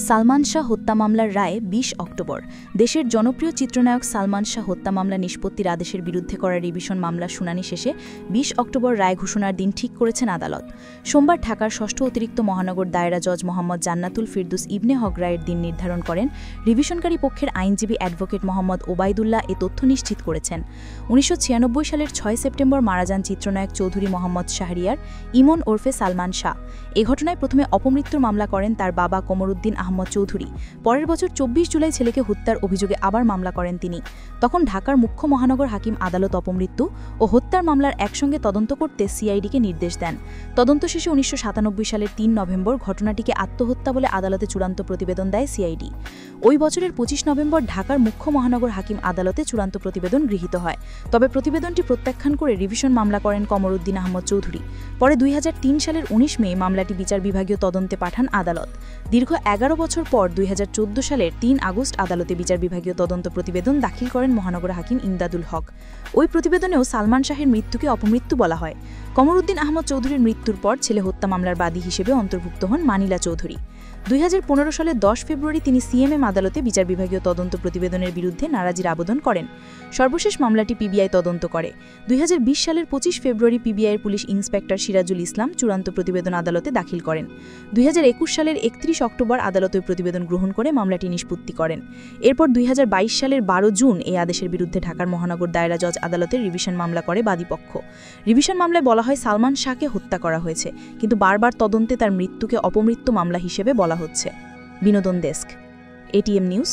সালমান শাহ হত্যা মামলার রায় ২০ অক্টোবর। দেশের জনপ্রিয় চিত্রনায়ক সালমান শাহ হত্যা মামলা নিষ্পত্তির আদেশের বিরুদ্ধে করা রিভিশন মামলার শুনানি শেষে ২০ অক্টোবর রায় ঘোষণার দিন ঠিক করেছেন আদালত। সোমবার ঢাকার ষষ্ঠ অতিরিক্ত মহানগর দায়রা জজ মোহাম্মদ জান্নাতুল ফিরদৌস ইবনে হক রায়ের দিন নির্ধারণ করেন। রিভিশনকারী পক্ষের আইনজীবী অ্যাডভোকেট মোহাম্মদ ওবায়দুল্লাহ এ তথ্য নিশ্চিত করেছেন। ১৯৯৬ সালের ৬ সেপ্টেম্বর মারা যান চিত্রনায়ক চৌধুরী মোহাম্মদ শাহরিয়ার ইমন ওরফে সালমান শাহ। এ ঘটনায় প্রথমে অপমৃত্যুর মামলা করেন তার বাবা কমরুদ্দিন আহমদ চৌধুরী। পরের বছর ২৪ জুলাই ছেলেকে হত্যার অভিযোগে আবার মামলা করেন তিনি। তখন ঢাকার মুখ্য মহানগর হাকিম আদালত অপমৃত্যু ও হত্যার মামলার একসঙ্গে তদন্ত করতে সিআইডিকে নির্দেশ দেন। তদন্ত শেষে ১৯৯৭ সালের ৩ নভেম্বর ঘটনাটিকে আত্মহত্যা বলে আদালতে চূড়ান্ত প্রতিবেদন দেয় সিআইডি। ওই বছরের ২৫ নভেম্বর ঢাকার মুখ্য মহানগর হাকিম আদালতে চূড়ান্ত প্রতিবেদন গৃহীত হয়। তবে প্রতিবেদনটি প্রত্যাখ্যান করে রিভিশন মামলা করেন কমরুদ্দিন আহমদ চৌধুরী। পরে ২০০৩ সালের ১৯ মে মামলাটি বিচার বিভাগীয় তদন্তে পাঠান আদালত। দীর্ঘ ১১ বছর পর ২০১৪ সালের ৩ আগস্ট আদালতে বিচার বিভাগীয় তদন্ত প্রতিবেদন দাখিল করেন মহানগর হাকিম ইমদাদুল হক। ওই প্রতিবেদনেও সালমান শাহের মৃত্যুকে অপমৃত্যু বলা হয়। কমরুদ্দিন আহমদ চৌধুরীর মৃত্যুর পর ছেলে হত্যা মামলার বাদী হিসেবে অন্তর্ভুক্ত হন মানিলা চৌধুরী। ২০১৫ সালের ১০ ফেব্রুয়ারি তিনি সিএমএম আদালতে বিচার বিভাগীয় তদন্ত প্রতিবেদনের বিরুদ্ধে নারাজির আবেদন করেন। সর্বশেষ মামলাটি পিবিআই তদন্ত করে। ২০২০ সালের ২৫ ফেব্রুয়ারি পিবিআইয়ের পুলিশ ইন্সপেক্টর সিরাজুল ইসলাম চূড়ান্ত প্রতিবেদন আদালতে দাখিল করেন। ২০২১ সালের ৩১ অক্টোবর আদালত ওই প্রতিবেদন গ্রহণ করে মামলাটি নিষ্পত্তি করেন। এরপর ২০২২ সালের ১২ জুন এই আদেশের বিরুদ্ধে ঢাকার মহানগর দায়রা জজ আদালতে রিভিশন মামলা করে বাদীপক্ষ। রিভিশন মামলায় বলা হয় সালমান শাহকে হত্যা করা হয়েছে, কিন্তু বারবার তদন্তে তার মৃত্যুকে অপমৃত্যু মামলা হিসেবে বলা হচ্ছে। বিনোদন ডেস্ক, এটিএম নিউজ।